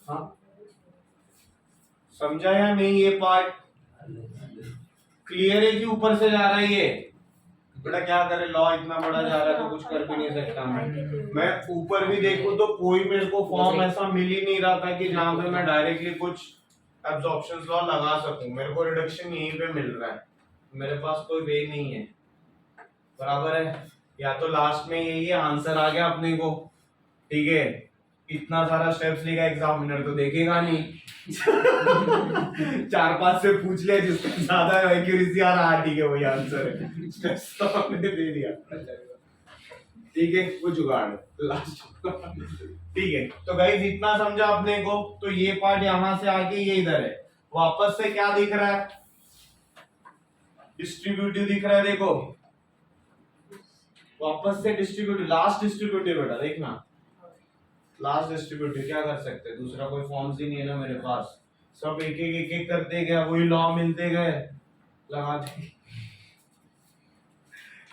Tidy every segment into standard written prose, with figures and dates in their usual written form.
हाँ समझा या नहीं? ये पार्ट क्लियर है कि ऊपर से जा रहा है ये? बेटा क्या करे, लॉ इतना बड़ा जा रहा है तो कुछ कर भी नहीं सकता मैं ऊपर भी देखूं तो कोई मेरे को फॉर्म ऐसा मिल ही नहीं रहा था कि जहां पे मैं डायरेक्टली कुछ एब्जॉर्प्शन लॉ लगा सकूं। मेरे को रिडक्शन यहीं पे मिल रहा है, मेरे पास कोई वे नहीं है। बराबर है? या तो लास्ट में यही है, आंसर आ गया अपने को, ठीक है। इतना सारा स्टेप्स लेगा एग्जामिनर तो देखेगा नहीं। 4-5 से पूछ लिया, जिसका ज्यादा एक्यूरेसी आ रहा है ठीक है वही आंसर है। स्टेप्स तो हमने दे दिया, ठीक है वो जुगाड़ लास्ट। ठीक है तो गाइस इतना समझा अपने को। तो ये पार्ट यहां से आके ये इधर है, वापस से क्या दिख रहा है? डिस्ट्रीब्यूटिव दिख रहा है, देखो वापस से डिस्ट्रीब्यूटिव, लास्ट डिस्ट्रीब्यूटिव बेटा देखना, लास्ट डिस्ट्रीब्यूटिव क्या कर सकते हैं, दूसरा कोई फॉर्म्स ही नहीं है ना मेरे पास, सब एक एक करते गए, वही लॉ मिलते गए लगाते।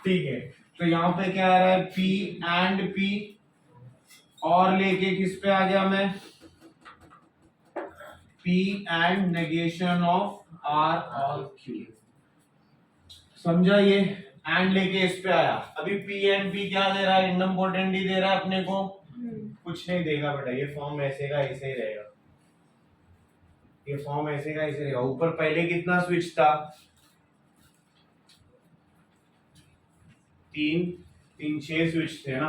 ठीक है तो यहाँ पे क्या आ रहा है, P एंड P, और लेके किस पे आ गया मैं, P and negation of R और Q। समझा? ये एंड लेके इस पे आया। अभी P एंड P क्या दे रहा है, इनइम्पोर्टेंट ही दे रहा है अपने को, कुछ नहीं देगा बेटा, ये फॉर्म ऐसे का ऐसे ही रहेगा, ये फॉर्म ऐसे का ऐसे रहेगा। ऊपर पहले कितना स्विच था, 6 स्विच थे ना,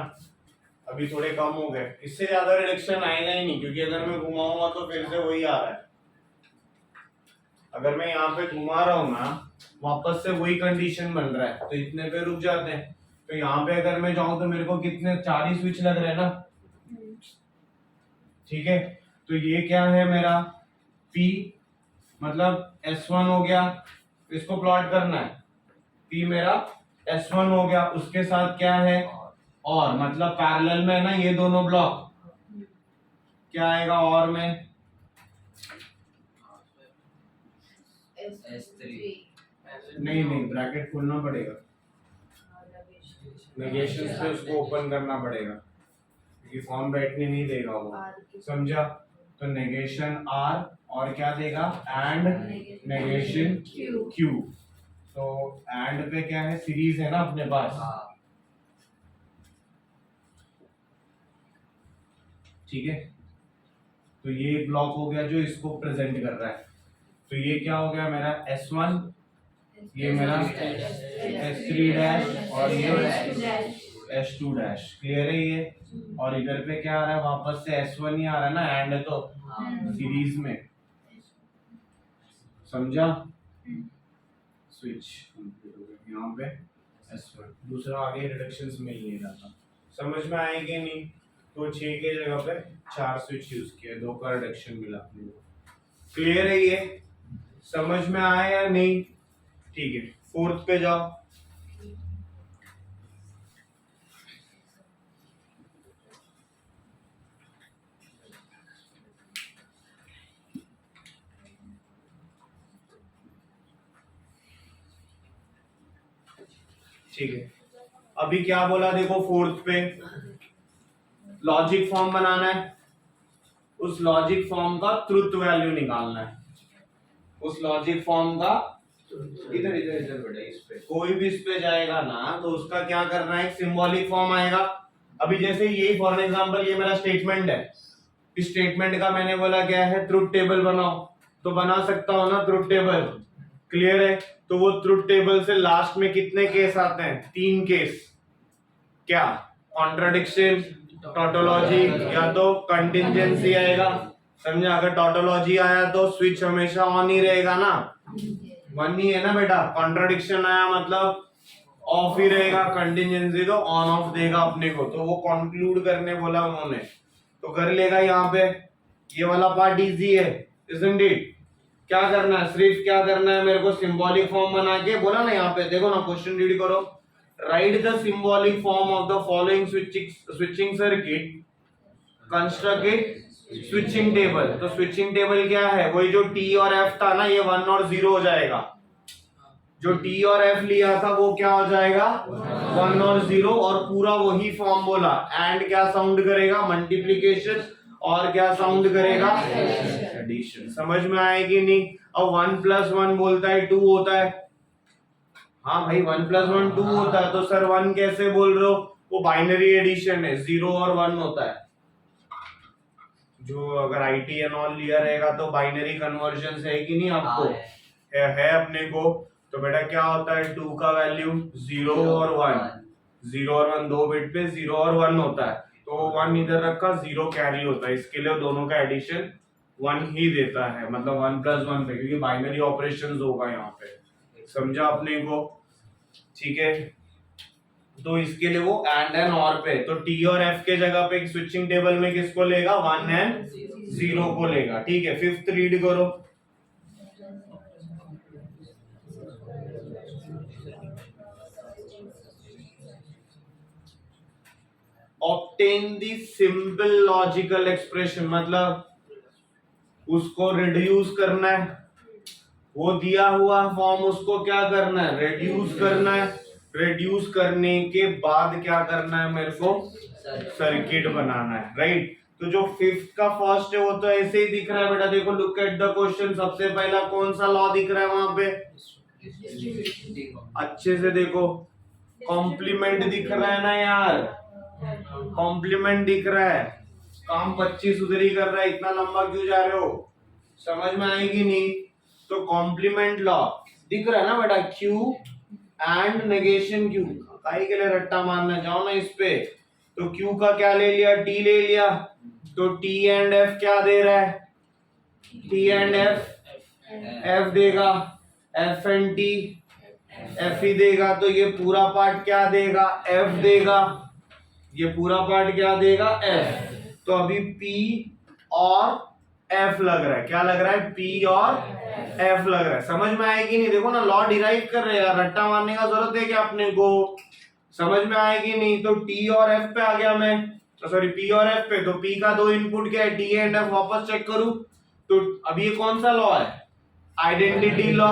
अभी थोड़े कम हो गए, इससे ज्यादा रिडक्शन आएगा ही नहीं, क्योंकि अगर मैं घुमाऊंगा तो फिर से वही आ रहा है। अगर मैं यहाँ पे घुमा रहा हूँ ना, वापस से वही कंडीशन बन रहा है, तो इतने पे रुक जाते हैं। तो यहाँ पे अगर मैं जाऊं तो मेरे को कितने 4 ही स्विच लग रहे हैं ना, ठीक है। तो ये क्या है मेरा, P मतलब S1 हो गया, इसको प्लॉट करना है, P मेरा S1 हो गया, उसके साथ क्या है और, मतलब पैरेलल में है ना ये दोनों ब्लॉक, क्या आएगा और में, नहीं ब्रैकेट खोलना पड़ेगा, नेगेशन से उसको ओपन करना पड़ेगा, क्योंकि फॉर्म बैठने नहीं देगा वो। समझा? तो नेगेशन R और क्या देगा, एंड नेगेशन Q। तो एंड पे क्या है, सीरीज है ना अपने पास, ठीक है। तो ये ब्लॉक हो गया जो इसको प्रेजेंट कर रहा है। तो ये क्या हो गया मेरा S1, ये मेरा S3 डैश और ये S2 डैश, क्लियर है ये। और इधर पे क्या आ रहा है, वापस से S1 ही आ रहा है ना, एंड है तो सीरीज में। समझा? स्विच यहाँ पे S1, दूसरा आगे रिडक्शंस में ही रहता। समझ में आएंगे नहीं? तो 6 के जगह पे 4 स्विच यूज किया, 2 का रिडक्शन मिला। क्लियर है ये? समझ में आया या नहीं? ठीक है, 4th पे जाओ। ठीक है, अभी क्या बोला देखो, 4th पे लॉजिक फॉर्म बनाना है, उस लॉजिक फॉर्म का ट्रुथ वैल्यू निकालना है, उस लॉजिक फॉर्म का इधर इधर इधर बेटा, इस पे कोई भी इस पे जाएगा ना तो उसका क्या करना है, सिंबॉलिक फॉर्म आएगा। अभी जैसे ये फॉर एग्जांपल ये मेरा स्टेटमेंट है, इस स्टेटमेंट का मैंने बोला क्या है, ट्रुथ टेबल बनाओ, तो बना सकता हूं ना ट्रुथ टेबल, क्लियर है। तो वो ट्रुथ टेबल से लास्ट में कितने केस आते हैं, 3 केस, क्या, कॉन्ट्राडिक्शन, टोटोलॉजी या तो कंटिंजेंसी आएगा। समझा? अगर टोटोलॉजी आया तो स्विच हमेशा ऑन ही रहेगा ना, 1 ही है ना बेटा। कॉन्ट्राडिक्शन आया मतलब ऑफ ही रहेगा, कंटिंजेंसी तो ऑन ऑफ देगा अपने को। तो वो कंक्लूड करने बोला उन्होंने, तो कर लेगा। यहाँ पे ये वाला पार्ट इजी है, इजंट इट? क्या करना है, सिर्फ क्या करना है, मेरे को सिंबॉलिक फॉर्म बना के बोला ना, यहाँ पे देखो ना, क्वेश्चन रीड करो, right the symbolic form of the following switching circuit, construct it switching table. तो स्विचिंग टेबल क्या है, वही जो T और F था ना, ये 1 और 0 हो जाएगा। जो T और F लिया था वो क्या हो जाएगा, 1 और 0, और पूरा वही फॉर्म बोला। एंड क्या साउंड करेगा, मल्टीप्लीकेशन, और क्या साउंड करेगा? एडिशन। समझ में आएगी नहीं? अब 1 + 1 बोलता है 2 होता है। हाँ भाई 1 + 1 2 होता है, तो सर 1 कैसे बोल रहे हो? वो बाइनरी एडिशन है, 0 और 1 होता है। जो अगर आईटी एंड ऑल लिया रहेगा तो बाइनरी कन्वर्जन है कि नहीं आपको? है अपने को। तो बेटा क्या होता है? 2 का वैल्यू 0 और 1, 0 और 1 दो बिट पे 0 और 1 होता है, तो 1 इधर रखा, 0 कैरी होता है, इसके लिए दोनों का एडिशन 1 ही देता है, मतलब 1 + 1 पे, क्योंकि बाइनरी ऑपरेशंस होगा यहाँ पे। समझा अपने को? ठीक है, तो इसके लिए वो एंड और पे, तो टी और एफ के जगह पे स्विचिंग टेबल में किसको लेगा? 1 एंड 0 को लेगा। ठीक है, 5th रीड करो। Obtain the simple logical expression, मतलब उसको रिड्यूस करना है, वो दिया हुआ फॉर्म उसको क्या करना है? रिड्यूस करना है। रिड्यूस करने के बाद क्या करना है मेरे को? सर्किट बनाना है, राइट। तो जो 5th का फर्स्ट है वो तो ऐसे ही दिख रहा है बेटा, देखो लुक एट द क्वेश्चन। सबसे पहला कौन सा लॉ दिख रहा है वहां पे? अच्छे से देखो, कॉम्प्लीमेंट दिख रहा है ना यार, कॉम्प्लीमेंट दिख रहा है। काम 25 उधर ही कर रहा है, इतना लंबा क्यों जा रहे हो? समझ में आएगी नहीं? तो कॉम्प्लीमेंट लॉ दिख रहा है ना बेटा, क्यू एंड नेगेशन क्यू। काहे के लिए रट्टा मारना, जाओ ना इस पे। तो क्यू का क्या ले लिया? टी ले लिया, तो टी एंड एफ क्या दे रहा है? टी एंड एफ देगा, एफ एंड टी एफ ही देगा, तो ये पूरा पार्ट क्या देगा? एफ देगा। ये पूरा पार्ट क्या देगा? एफ। तो अभी P और F लग रहा है, क्या लग रहा है? P और F लग रहा है। समझ में आएगी नहीं? देखो ना, लॉ डिराइव कर रहे हैं यार, रट्टा मारने का जरूरत है क्या अपने को? समझ में आएगी नहीं? तो T और F पे आ गया मैं, सॉरी P और F पे। तो P का 2 इनपुट क्या है? T and F। वापस चेक करूं तो अभी ये कौन सा लॉ है? आइडेंटिटी लॉ,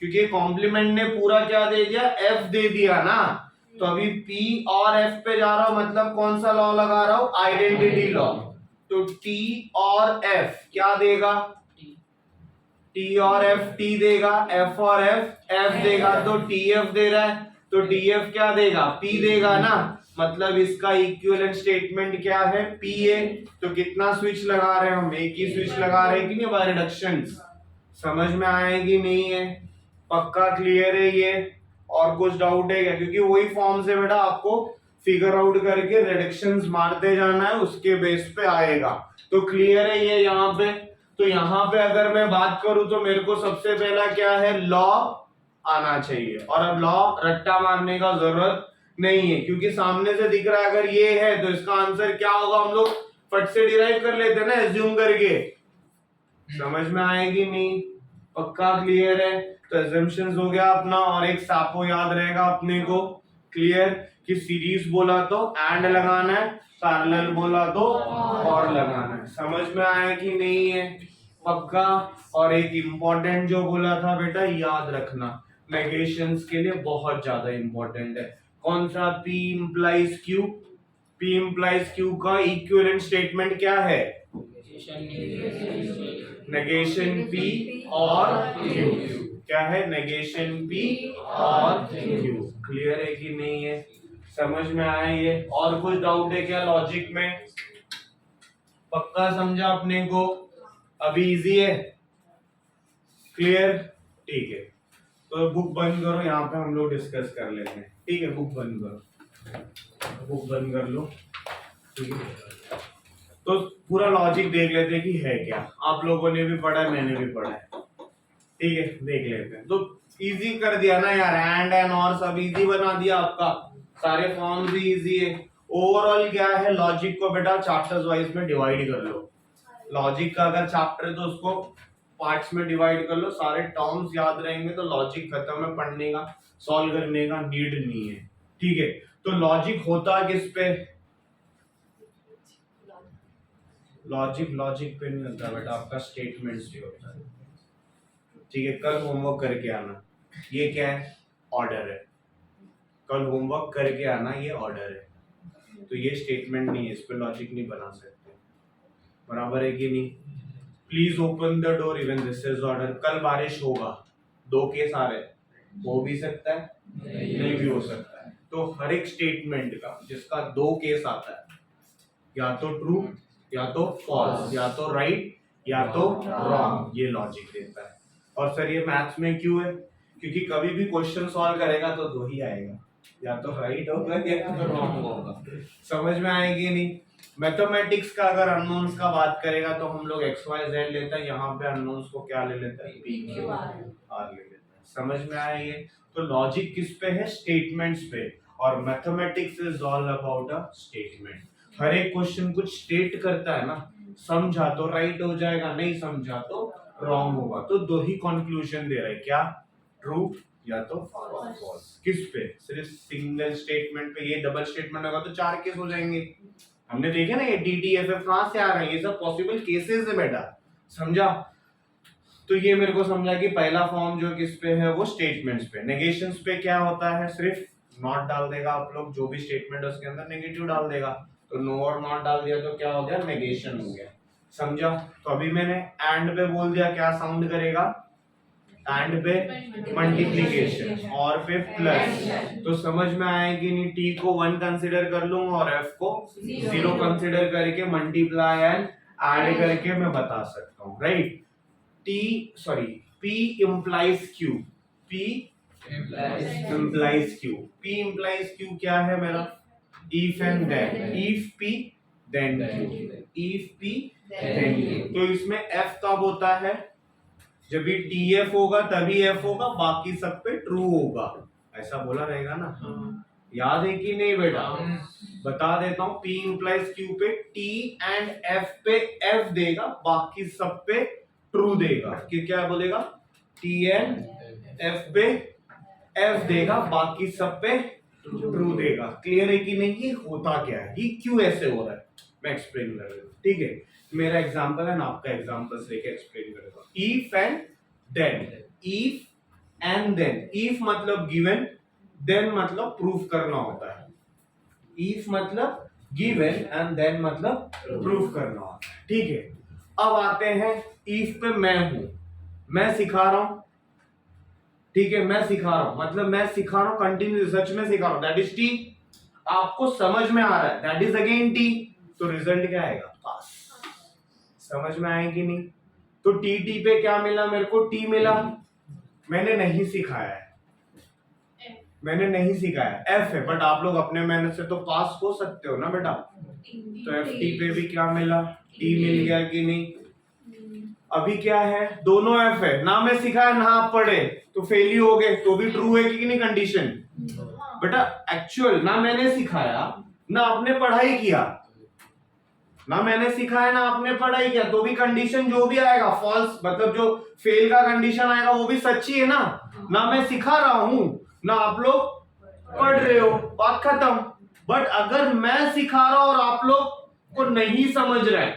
क्योंकि कॉम्प्लीमेंट ने पूरा क्या दे दिया? F दे दिया ना। तो अभी P और F पे जा रहा हूं, मतलब कौन सा लॉ लगा रहा हूं? Identity law. तो T और F क्या देगा? T और F T देगा, F और F देगा, तो TF दे रहा है, तो TF क्या देगा? P देगा ना। मतलब इसका इक्विवेलेंट स्टेटमेंट क्या है? P है। तो कितना स्विच लगा रहे हैं हम? एक ही स्विच लगा रहे हैं कि नहीं बाय रिडक्शन? समझ में आएगी नहीं है? पक्का क्लियर है ये? और कुछ डाउट है क्या? क्योंकि वही फॉर्म से बेटा आपको फिगर आउट करके रिडक्शंस मारते जाना है, उसके बेस पे आएगा। तो क्लियर है ये यहाँ पे? तो यहाँ पे अगर मैं बात करूं तो मेरे को सबसे पहला क्या है? लॉ आना चाहिए। और अब लॉ रट्टा मारने का जरूरत नहीं है, क्योंकि सामने से दिख रहा है अगर ये है तो इसका आंसर क्या होगा हम लोग फट से डिराइव कर लेते हैं ना, एज्यूम करके। समझ में आएगी नहीं? पक्का क्लियर है? तो एजम्पशंस हो गया अपना, और एक सापो याद रहेगा अपने को। क्लियर कि सीरीज बोला तो एंड लगाना है, पैरेलल बोला तो और लगाना है। समझ में आया कि नहीं है? पक्का। और एक इंपॉर्टेंट जो बोला था बेटा, याद रखना, नेगेशंस के लिए बहुत ज्यादा इंपॉर्टेंट है। कौन सा? P implies Q। P implies Q का इक्विवेलेंट स्टेटमेंट क्या है? नेगेशन P और Q। क्या है? नेगेशन P और Q। क्लियर है कि नहीं है? समझ में आया ये? और कुछ डाउट है क्या लॉजिक में? पक्का समझा अपने को? अभी इजी है? क्लियर? ठीक है, तो बुक बंद करो, यहाँ पे हम लोग डिस्कस कर लेते हैं। ठीक है, बुक बंद करो, बुक बंद कर लो। ठीक है, तो पूरा लॉजिक देख लेते हैं कि है क्या। आप लोगों ने भी पढ़ा है, मैंने भी पढ़ा है। ठीक है, देख लेते हैं। तो इजी कर दिया ना यार, एंड और सब इजी बना दिया आपका, सारे फॉर्म्स भी इजी है। ओवरऑल क्या है, लॉजिक को बेटा चैप्टर्स वाइज में डिवाइड कर लो। लॉजिक का अगर चैप्टर है तो उसको पार्ट्स में डिवाइड कर लो, सारे टर्म्स याद रहेंगे तो लॉजिक खत्म है, पढ़ने का सॉल्व करने का नीड नहीं है। ठीक है, तो लॉजिक होता किस पे? लॉजिक पे नहीं होता बेटा, आपका स्टेटमेंट्स पे होता है। ठीक है, कल होमवर्क करके आना। ये क्या है? ऑर्डर है। कल होमवर्क करके आना, ये ऑर्डर है। तो ये स्टेटमेंट नहीं है, इस पे लॉजिक नहीं बना सकते। बराबर है कि नहीं? Please open the door even this is order. कल बारिश होगा, दो केस आ रहे, हो भी सकता है, नहीं भी हो सकता है। तो हर एक स्टेटमेंट का जिसका दो केस आता है, या तो ट्रू या तो फॉल्स, या तो राइट या तो रॉन्ग, ये लॉजिक देता है। और सर ये मैथ्स में क्यों है? क्योंकि कभी भी क्वेश्चन सॉल्व करेगा तो दो ही आएगा, या तो राइट होगा या तो रॉन्ग होगा। समझ में आएगी नहीं? मैथमेटिक्स का अगर अननोन्स का बात करेगा तो हम लोग एक्स वाई जेड लेते हैं, यहाँ पे अननोन्स को क्या ले लेते हैं? पी क्यू आर ले लेते हैं। समझ में आया ये? तो लॉजिक किस पे है? स्टेटमेंट्स पे। और mathematics is all about a statement. हर एक क्वेश्चन कुछ स्टेट करता है ना, समझा तो राइट हो जाएगा, नहीं समझा तो रॉन्ग होगा। तो दो ही कंक्लूजन दे रहा है, क्या? ट्रू या तो फॉल्स। किस पे? सिर्फ सिंगल स्टेटमेंट पे। ये डबल स्टेटमेंट होगा तो चार केस हो जाएंगे। हमने देखे ना ये DTFF कहां से आ रहे हैं, ये सब पॉसिबल केसेस है बेटा, समझा? तो ये मेरे को समझा कि पहला फॉर्म जो किस पे है, वो स्टेटमेंट्स पे। नेगेशंस पे क्या होता है? सिर्फ नॉट डाल देगा आप लोग, जो भी स्टेटमेंट है उसके अंदर नेगेटिव डाल देगा। तो नो और नॉट डाल दिया तो क्या हो गया? नेगेशन हो गया। समझा? तो अभी मैंने एंड पे बोल दिया, क्या साउंड करेगा? एंड पे मल्टीप्लिकेशन और पे प्लस। तो समझ में आएगी नहीं? टी को 1 कंसीडर कर लूंगा और एफ को 0 कंसीडर करके मल्टीप्लाई एंड ऐड करके मैं बता सकता हूँ, right? P implies Q, P implies Q, P implies Q क्या है मेरा? If and then, if P then Q, if P then Q। तो इसमें F कब होता है? जब भी TF होगा तभी F होगा, बाकी सब पे ट्रू होगा। ऐसा बोला रहेगा ना? याद है कि नहीं बेटा? बता देता हूँ, P implies Q पे T and F पे F देगा, बाकी सब पे ट्रू देगा। कि क्या बोलेगा? T and F पे F देगा, बाकी सब पे ट्रू देगा। क्लियर है कि नहीं? ये होता क्या है, ये क्यों ऐसे हो रहा है, मैं एक्सप्लेन कर रहा हूँ। ठीक है, मेरा एग्जांपल है ना, आपका एग्जांपल्स लेके एक्सप्लेन करूंगा। If and then, if and then, if मतलब गिवन, देन मतलब प्रूफ करना होता है। इफ मतलब गिवन एंड देन मतलब प्रूफ करना होता है। ठीक है, अब आते हैं इफ पे। मैं हूं, मैं सिखा रहा हूं, ठीक है, मैं सिखा रहा हूं, मतलब मैं सिखा रहा हूं, कंटिन्यू सच में सिखा रहा हूं, दैट इज टी। आपको समझ में आ रहा है, दैट इज अगेन टी। तो रिजल्ट क्या आएगा? पास। समझ में आएगी नहीं? तो टी टी पे क्या मिला मेरे को? टी मिला। मैंने नहीं सिखाया है, मैंने नहीं सिखाया, एफ है, बट आप लोग अपने मेहनत से तो पास हो सकते हो ना बेटा। तो एफ टी पे भी क्या मिला? टी मिल गया कि नहीं? अभी क्या है? दोनों एफ है ना, मैं सिखाया ना आप पढ़े, तो फेल ही हो गए, तो भी ट्रू है कि नहीं कंडीशन? बेटा एक्चुअल ना मैंने सिखाया ना आपने पढ़ाई किया, ना मैंने सिखाया ना आपने पढ़ाई किया, तो भी कंडीशन जो भी आएगा फॉल्स, मतलब जो फेल का कंडीशन आएगा वो भी सच्ची है ना। ना मैं सिखा रहा हूं ना आप लोग पढ़ रहे हो, बात खत्म। बट अगर मैं सिखा रहा हूं और आप लोग को नहीं समझ रहे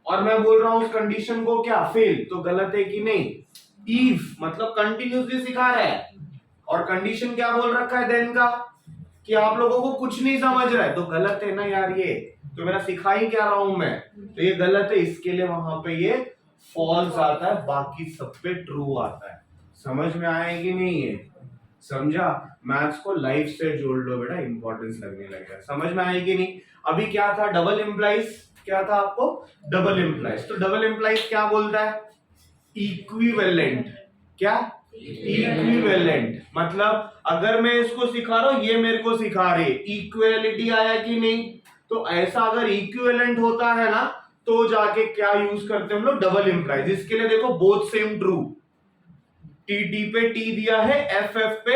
और मैं बोल रहा हूं उस कंडीशन को क्या? फेल, तो गलत है कि नहीं? इफ मतलब कंटिन्यूसली सिखा रहा है और कंडीशन क्या बोल रखा है देन का, कि आप लोगों को कुछ नहीं समझ रहा है, तो गलत है ना यार ये। तो मेरा सिखा ही क्या रहा हूं मैं, तो ये गलत है, इसके लिए वहां पे ये फॉल्स आता है, बाकी सब पे ट्रू आता है। समझ में आएगी नहीं? ये समझा? मैथ्स को लाइफ से जोड़ लो बेटा, इंपॉर्टेंस लगने लगेगा। समझ में आएगी नहीं? अभी क्या था? Double implies. क्या था आपको? Double implies. तो डबल इंप्लाइज क्या बोलता है? इक्विवेलेंट। क्या? इक्विवेलेंट मतलब अगर मैं इसको सिखा रहा हूं, ये मेरे को सिखा रहे, इक्वलिटी आया कि नहीं? तो ऐसा अगर इक्विवेलेंट होता है ना, तो जाके क्या यूज करते हैं हम लोग? Double implies. इसके लिए देखो both same true, T T पे टी दिया है, एफ एफ पे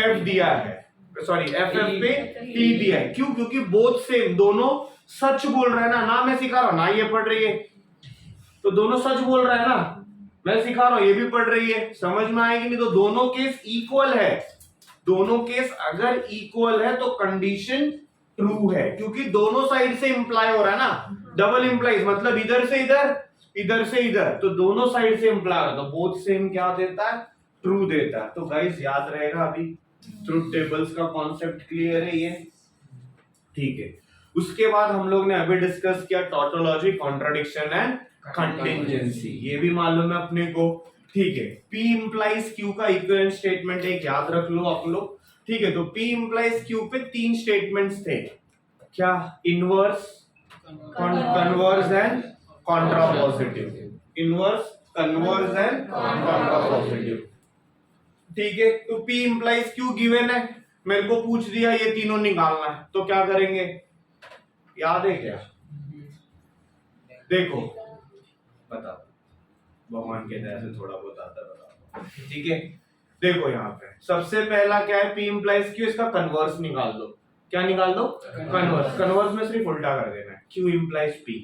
एफ दिया है, सॉरी एफ एफ पे टी दिया है। क्यों? क्योंकि बोथ सेम, दोनों सच बोल रहे हैं ना मैं सिखा रहा हूं ना ये पढ़ रही है, तो दोनों सच बोल रहे हैं ना, मैं सिखा रहा हूं ये भी पढ़ रही है। समझ में आएगी नहीं? तो दोनों केस इक्वल है, दोनों केस अगर इक्वल है तो कंडीशन ट्रू है, क्योंकि दोनों साइड से इंप्लाई हो रहा है ना। डबल इंप्लाइज मतलब इधर से इधर, इधर से इधर, तो दोनों साइड से इंप्लाई हो रहा है, तो बोथ सेम क्या देता है? ट्रू देता है। तो गाइस याद रहेगा, अभी ट्रुथ टेबल्स का कॉन्सेप्ट क्लियर है ये? ठीक है, उसके बाद हम लोग ने अभी डिस्कस किया टोटोलॉजी, कॉन्ट्राडिक्शन एंड कंटिंजेंसी, ये भी मालूम है अपने को, ठीक है। P इंप्लाइज Q का इक्विवेलेंट स्टेटमेंट एक याद रख लो आप लोग, ठीक है। तो P इंप्लाइज Q पे 3 स्टेटमेंट्स थे, क्या? Inverse, converse and contrapositive, inverse, converse and contrapositive, ठीक है। तो P इंप्लाइज Q गिवन है, मेरे को पूछ दिया ये तीनों निकालना है, तो क्या करेंगे, याद है क्या? देखो बता, भगवान के दया से थोड़ा बहुत आता है, बता, ठीक है। देखो यहाँ पे सबसे पहला क्या है, P इंप्लाइज Q, इसका कन्वर्स निकाल दो, क्या निकाल दो? कन्वर्स। कन्वर्स में सिर्फ उल्टा कर देना है, Q इंप्लाइज P,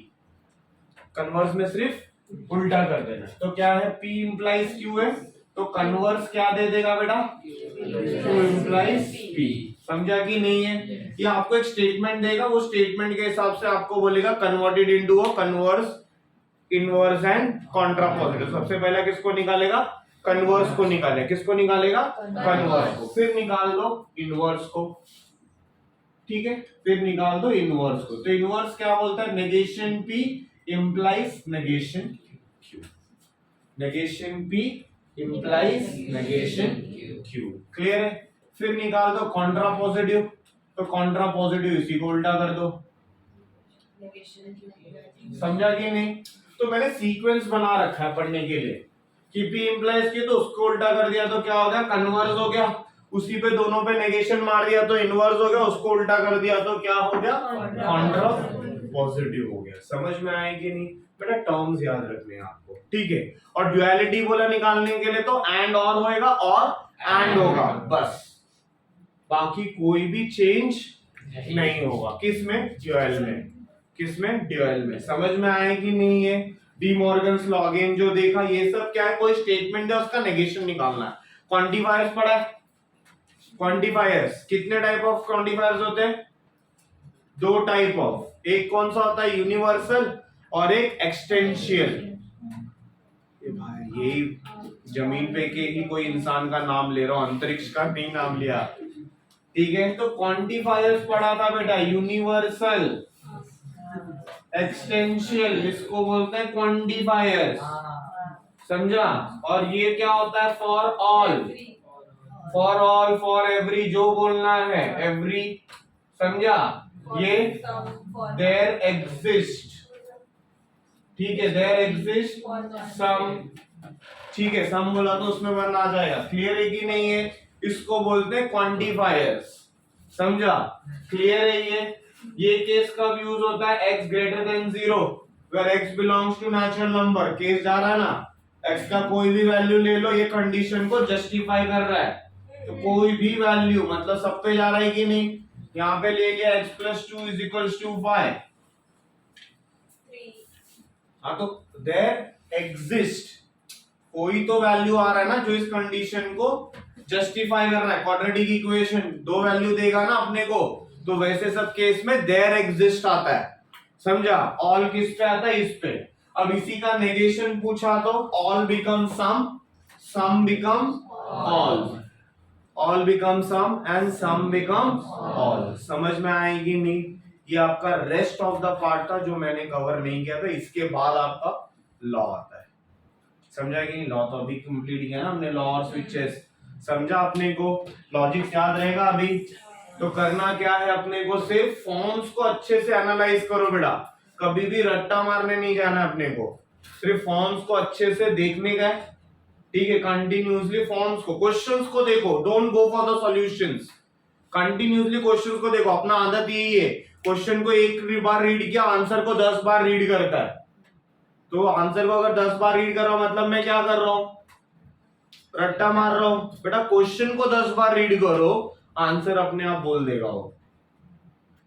कन्वर्स में सिर्फ उल्टा कर देना है। तो क्या है, P इंप्लाइज Q है, तो कन्वर्स क्या दे देगा बेटा? Q इंप्लाइज P, समझा कि नहीं है? ये आपको एक स्टेटमेंट देगा, वो स्टेटमेंट के हिसाब से आपको बोलेगा converted into a converse, inverse and contrapositive. सबसे पहले किसको निकालेगा? कन्वर्स को निकालेगा। किसको निकालेगा? कन्वर्स को। फिर निकाल दो इनवर्स को, ठीक है, फिर निकाल दो इनवर्स को। तो इनवर्स क्या बोलता है? Negation P implies negation Q, negation P implies negation Q, clear है? फिर निकाल दो कॉन्ट्रापोजिटिव, तो कॉन्ट्रापोजिटिव इसी को उल्टा कर दो, समझा कि नहीं? तो मैंने सीक्वेंस बना रखा है पढ़ने के लिए कि P इंप्लाइज Q, तो उसको उल्टा कर दिया तो क्या हो गया? कन्वर्स हो गया, उसी पे दोनों पे नेगेशन मार दिया तो इनवर्स हो गया, उसको उल्टा कर दिया तो क्या हो गया? कॉन्ट्रापोजिटिव हो गया। समझ में आए कि नहीं बेटा? टर्म्स याद रखने हैं आपको, ठीक है। और ड्युअलिटी बोला निकालने के लिए तो एंड और होएगा और एंड होगा, बस, बाकी कोई भी चेंज नहीं होगा। किसमें? ड्यूअल में। किसमें? ड्यूअल में। समझ में आए कि नहीं है? डी मॉर्गन्स लॉ अगेन जो देखा, ये सब क्या है? कोई स्टेटमेंट है, उसका नेगेशन निकालना है। क्वांटिफायर्स पढ़ा है? क्वांटिफायर्स कितने टाइप ऑफ क्वांटिफायर्स होते हैं? 2 टाइप ऑफ, एक कौन सा होता है? यूनिवर्सल और एक एक्सटेंशियल। भाई यही जमीन पे के ही कोई इंसान का नाम ले रहा हूं, अंतरिक्ष का नहीं नाम लिया, ठीक है। तो क्वांटिफायर्स पढ़ा था बेटा, यूनिवर्सल, एक्सटेंशियल, इसको बोलते हैं क्वांटिफायर्स, समझा? और ये क्या होता है? For all, for all, for every, जो बोलना है एवरी, समझा? ये देयर एग्जिस्ट, ठीक है, देयर एग्जिस्ट सम, ठीक है, सम बोला तो उसमें वन आ जाएगा, क्लियर है कि नहीं है? इसको बोलते हैं क्वांटिफायर्स, समझा? क्लियर है? ये केस कब यूज होता है? x greater than 0, where x belongs to natural number. Case जा रहा है ना, x का कोई भी वैल्यू ले लो, ये कंडीशन को जस्टिफाई कर रहा है, तो कोई भी वैल्यू, मतलब सब पे जा रहा है कि नहीं? यहाँ पे ले लिया x + 2 = 5, हाँ, तो देयर एग्जिस्ट, कोई तो वैल्यू आ रहा है ना जो इस कंडीशन को जस्टिफाई कर रहा है। क्वाड्रेटिक इक्वेशन 2 वैल्यू देगा ना अपने को, तो वैसे सब केस में देयर एग्जिस्ट आता है, समझा? ऑल किस पे आता है? इस पे। अब इसी का नेगेशन पूछा तो all become some, some become all, all become some and some become all. समझ में आएगी नहीं? ये आपका रेस्ट ऑफ द पार्ट था जो मैंने कवर नहीं किया था, इसके बाद आपका लॉ आता है, समझा कि नहीं? लॉ तो अभी कंप्लीट किया ना हमने, लॉ और स्विचेस, समझा? अपने को लॉजिक याद रहेगा अभी। तो करना क्या है अपने को? सिर्फ फॉर्म्स को अच्छे से एनालाइज करो बेटा, कभी भी रट्टा मारने नहीं जाना अपने को, सिर्फ फॉर्म्स को अच्छे से देखने का है, ठीक है। कंटिन्यूअसली फॉर्म्स को, क्वेश्चंस को देखो, don't go for the solutions, continuously questions को देखो। अपना आदत यही है, क्वेश्चन को 1 बार रीड किया, आंसर को 10 बार रीड करता है, तो आंसर को अगर 10 बार रीड कर रहा हूं, मतलब मैं क्या कर रहा हूं? रट्टा मार रहा हूं। बेटा क्वेश्चन को 10 बार रीड करो, आंसर अपने आप बोल देगा वो।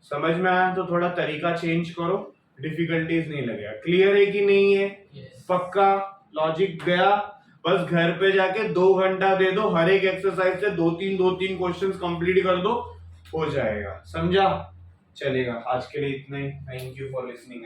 समझ में आया? तो थोड़ा तरीका चेंज करो, डिफिकल्टीज नहीं लगेगा। क्लियर है कि नहीं है? पक्का लॉजिक गया? बस घर पे जाके 2 घंटा दे दो, हर एक एक्सरसाइज से 2-3 क्वेश्चंस कंप्लीट कर दो, हो जाएगा, समझा? चलेगा। आज के लिए इतना ही। Thank you for listening.